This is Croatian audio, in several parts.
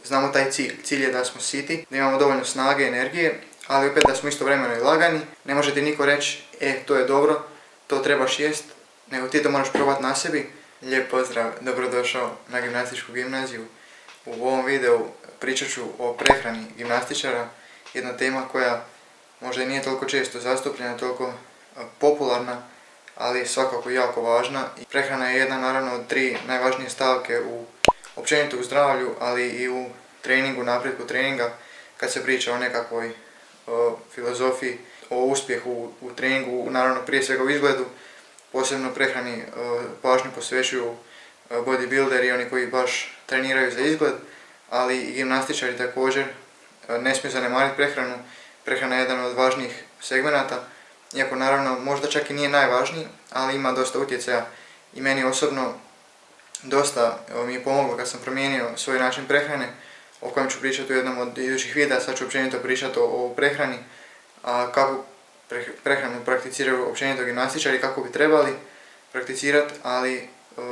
znamo taj cilj. Cilj je da smo siti, da imamo dovoljno snage, energije, ali opet da smo istovremeno i lagani. Ne može ti niko reći, to je dobro, to trebaš jest, nego ti to moraš probati na sebi. Lijep pozdrav, dobrodošao na gimnastičku gimnaziju. U ovom videu pričat ću o prehrani gimnastičara, jedna tema koja možda i nije toliko često zastupljena, toliko popularna, ali svakako jako važna. Prehrana je jedna naravno od 3 najvažnije stavke općenito u zdravlju, ali i u treningu, napretku treninga, kad se priča o nekakvoj filozofiji, o uspjehu u treningu, naravno prije svega u izgledu, posebno prehrani pažnju posvećuju bodybuilderi i oni koji baš treniraju za izgled, ali i gimnastičari također ne smiju zanemariti prehranu. Prehrana je jedan od važnijih segmenata, iako naravno možda čak i nije najvažniji, ali ima dosta utjecaja i meni osobno dosta mi je pomoglo kad sam promijenio svoj način prehrane, o kojem ću pričati u jednom od idućih videa. Sad ću općenito pričati o prehrani, a kako prehranu prakticiraju općenito gimnastičari, kako bi trebali prakticirati, ali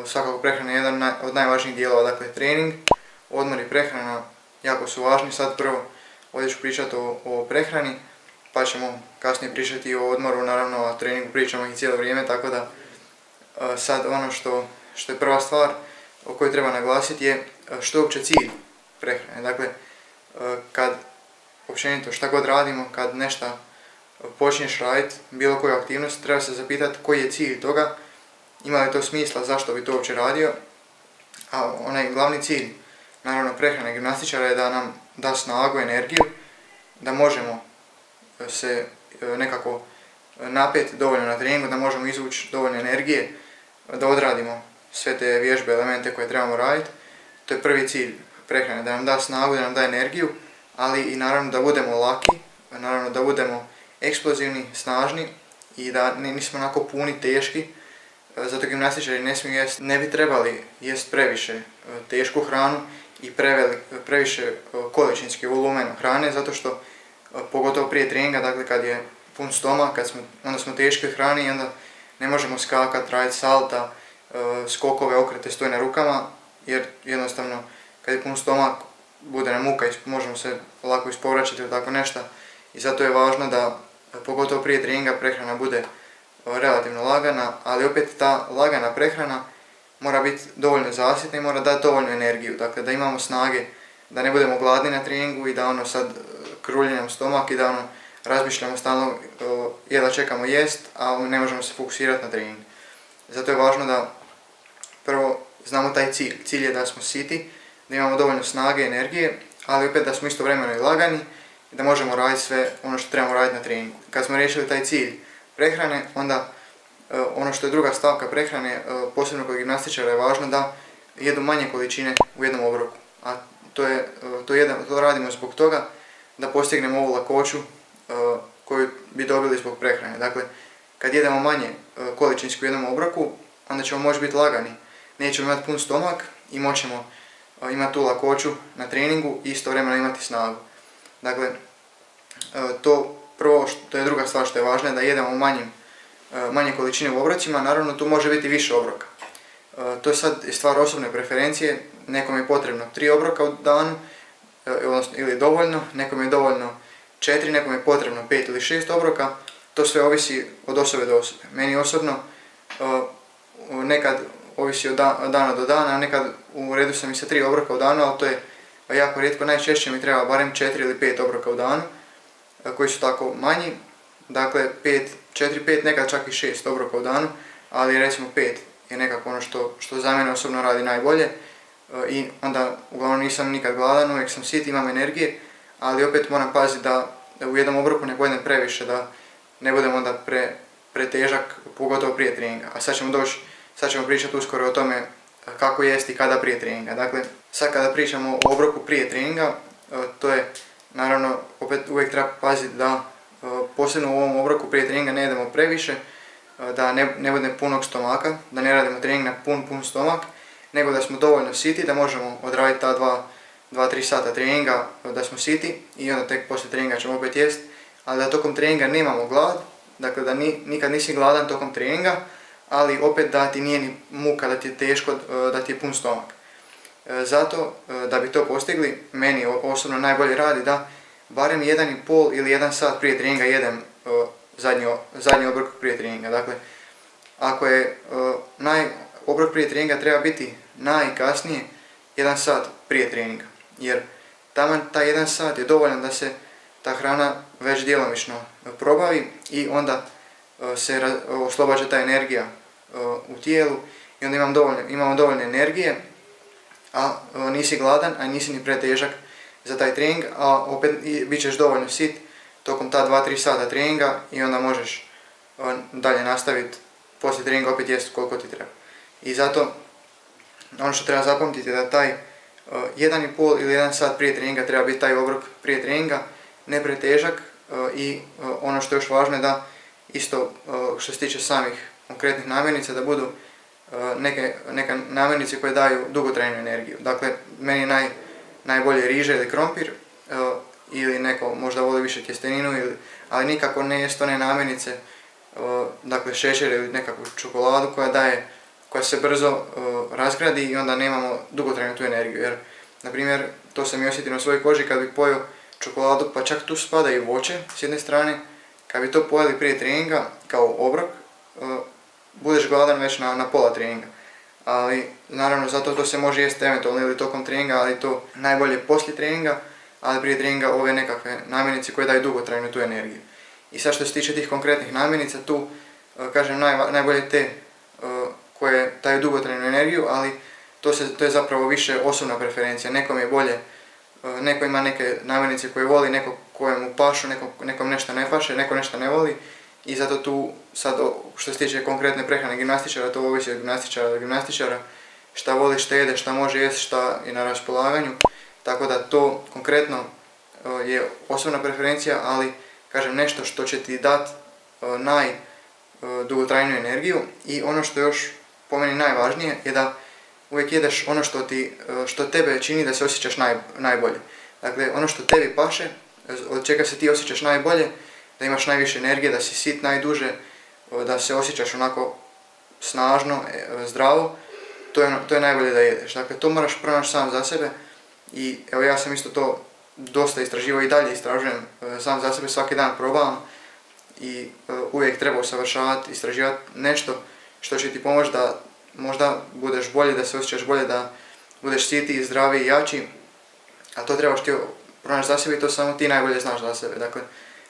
svakako prehrana je jedan od najvažnijih dijelova, dakle trening, odmor i prehrana jako su važni. Sad prvo ovdje ću pričati o prehrani, pa ćemo kasnije pričati o odmoru, naravno o treningu pričamo i cijelo vrijeme, tako da sad ono što je prva stvar o kojoj treba naglasiti je što je uopće cilj prehrane. Dakle, kad općenito šta god radimo, kad nešto počneš raditi, bilo koju aktivnost, treba se zapitati koji je cilj toga, ima li to smisla, zašto bi to uopće radio, a onaj glavni cilj, naravno prehrane gimnastičara, je da nam da snagu, energiju, da možemo se nekako napeti dovoljno na treningu, da možemo izvući dovoljno energije, da odradimo sve te vježbe, elemente koje trebamo raditi. To je prvi cilj prehrane, da nam da snagu, da nam da energiju, ali i naravno da budemo laki, naravno da budemo eksplozivni, snažni i da nismo onako puni, teški. Zato gimnastičari ne smiju jesti, ne bi trebali jesti previše tešku hranu i previše količinski volumen hrane, zato što pogotovo prije treninga, dakle kad je pun stomak, onda smo teški od hrane i onda ne možemo skakati, raditi salta, skokove, okrete, stoji na rukama, jer jednostavno kad je pun stomak bude nam muka, možemo se lako ispovraćati ili tako nešto. I zato je važno da pogotovo prije treninga prehrana bude relativno lagana, ali opet ta lagana prehrana mora biti dovoljno zasitna i mora dati dovoljnu energiju, dakle da imamo snage, da ne budemo gladni na treningu i da sad krulji nam stomak i da razmišljamo stalno jedva čekamo jest, a ne možemo se fokusirati na trening. Zato je važno da prvo znamo taj cilj. Cilj je da smo siti, da imamo dovoljno snage i energije, ali opet da smo istovremeno i lagani i da možemo raditi sve ono što trebamo raditi na treningu. Kad smo riješili taj cilj prehrane, onda ono što je druga stavka prehrane, posebno kod gimnastičara, je važno da jedu manje količine u jednom obroku. A to radimo zbog toga da postignemo ovu lakoću koju bi dobili zbog prehrane. Dakle, kad jedemo manje količinski u jednom obroku, onda ćemo moći biti lagani. Nećemo imati pun stomak i moćemo imati tu lakoću na treningu i istovremeno imati snagu. Dakle, to je druga stvar što je važna, da jedemo manje količine u obrocima. Naravno, tu može biti više obroka. To je sad stvar osobne preferencije, nekom je potrebno 3 obroka u danu, ili dovoljno, nekom je dovoljno 4, nekom je potrebno 5 ili 6 obroka, to sve ovisi od osobe do osobe. Meni osobno nekad ovisi od dana do dana, a nekad u redu sam i sa 3 obroka u danu, ali to je jako rijetko, najčešće mi treba barem 4 ili 5 obroka u danu, koji su tako manji, dakle 4-5, nekad čak i 6 obroka u danu, ali recimo 5 je nekako ono što za mene osobno radi najbolje i onda uglavnom nisam nikad gladan, uvijek sam sit, imam energije, ali opet moram paziti da u jednom obroku ne pojedem previše, da ne budem onda pretežak, pogotovo prije treninga. A sad ćemo pričati uskoro o tome kako jesti i kada prije treninga. Dakle, sad kada pričamo o obroku prije treninga, to je naravno opet uvijek treba paziti da posebno u ovom obroku prije treninga ne jedemo previše, da ne bude punog stomaka, da ne radimo trening na pun stomak, nego da smo dovoljno siti, da možemo odraditi ta 2-3 sata treninga, da smo siti i onda tek poslije treninga ćemo opet jesti, ali da tokom treninga nemamo glad, dakle da nikad nisi gladan tokom treninga, ali opet da ti nije ni muka, da ti je teško, da ti je pun stomak. Zato, da bi to postigli, meni osobno najbolje radi da barem 1,5 ili 1 sat prije treninga jedem zadnji obrok prije treninga. Dakle, ako je obrok prije treninga treba biti najkasnije 1 sat prije treninga, jer taman taj 1 sat je dovoljan da se ta hrana već djelomično probavi i onda se oslobađa ta energija u tijelu i onda imamo dovoljno energije, a nisi gladan, a nisi ni pretežak za taj trening, a opet bit ćeš dovoljno sit tokom ta 2-3 sata treninga i onda možeš dalje nastaviti poslije treninga opet jesti koliko ti treba. I zato ono što treba zapamtiti je da taj 1,5 ili 1 sat prije treninga treba biti taj obrok prije treninga, ne pretežak, i ono što je još važno je da isto što se tiče samih konkretnih namirnica da budu neke namirnice koje daju dugotrajnu energiju. Dakle, meni je najbolje riža ili krompir, ili neko možda voli više tjesteninu, ali nikako ne jest one namirnice, dakle šećer ili nekakvu čokoladu koja se brzo razgradi i onda nemamo dugotrajnu tu energiju. Jer, na primjer, to sam i osjetio na svojoj koži kad bih pojeo čokoladu, pa čak tu spada i voće s jedne strane, kad bi to pojeli prije treninga kao obrok, budeš gladan već na pola treninga. Ali naravno zato to se može jesti eventualno ili tokom treninga, ali to najbolje poslije treninga, ali prije treninga ove nekakve namirnice koje daju dugotrajnu tu energiju. I sad što se tiče tih konkretnih namirnica, tu kažem najbolje te koje daju dugotrajnu energiju, ali to je zapravo više osobna preferencija. Nekom je bolje, neko ima neke namirnice koje voli, neko kojemu pašu, nekom nešto ne paše, neko nešto ne voli. I zato tu sad što se tiče konkretne prehrane gimnastičara, to ovisi od gimnastičara do gimnastičara, šta voli, šta jede, šta može jesti, šta je na raspolaganju. Tako da to konkretno je osobna preferencija, ali kažem nešto što će ti dati najdugotrajniju energiju. I ono što je još po meni najvažnije je da uvijek jedeš ono što tebe čini da se osjećaš najbolje. Dakle, ono što tebi paše, od čega se ti osjećaš najbolje, da imaš najviše energije, da si sit najduže, da se osjećaš onako snažno, zdravo, to je najbolje da jedeš. Dakle, to moraš pronaći sam za sebe i evo ja sam isto to dosta istraživao i dalje istražujem sam za sebe, svaki dan probavam i uvijek treba usavršavati, istraživati nešto što će ti pomoći da možda budeš bolje, da se osjećaš bolje, da budeš sitiji, zdraviji, jači, a to trebaš ti pronaći za sebe i to samo ti najbolje znaš za sebe. Dakle,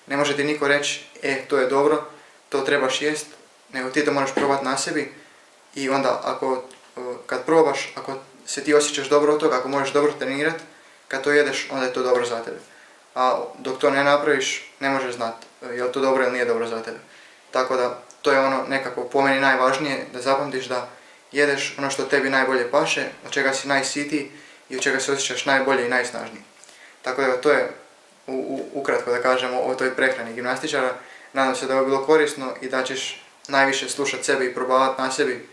ne može ti niko reći, to je dobro, to trebaš jest, nego ti to moraš probati na sebi i onda kad probaš, ako se ti osjećaš dobro od toga, ako možeš dobro trenirati, kad to jedeš, onda je to dobro za tebe. A dok to ne napraviš, ne možeš znati je li to dobro ili nije dobro za tebe. Tako da, to je ono nekako po meni najvažnije, da zapamtiš da jedeš ono što tebi najbolje paše, od čega si najsitiji i od čega se osjećaš najbolje i najsnažniji. Tako da, to je ukratko da kažemo o toj prehrani gimnastičara. Nadam se da je bilo korisno i da ćeš najviše slušati sebe i probavati na sebi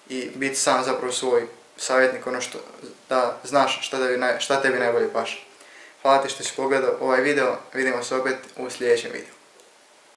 i biti sam zapravo svoj savjetnik, da znaš šta tebi najbolje paše. Hvala ti što si pogledao ovaj video, vidimo se opet u sljedećem videu.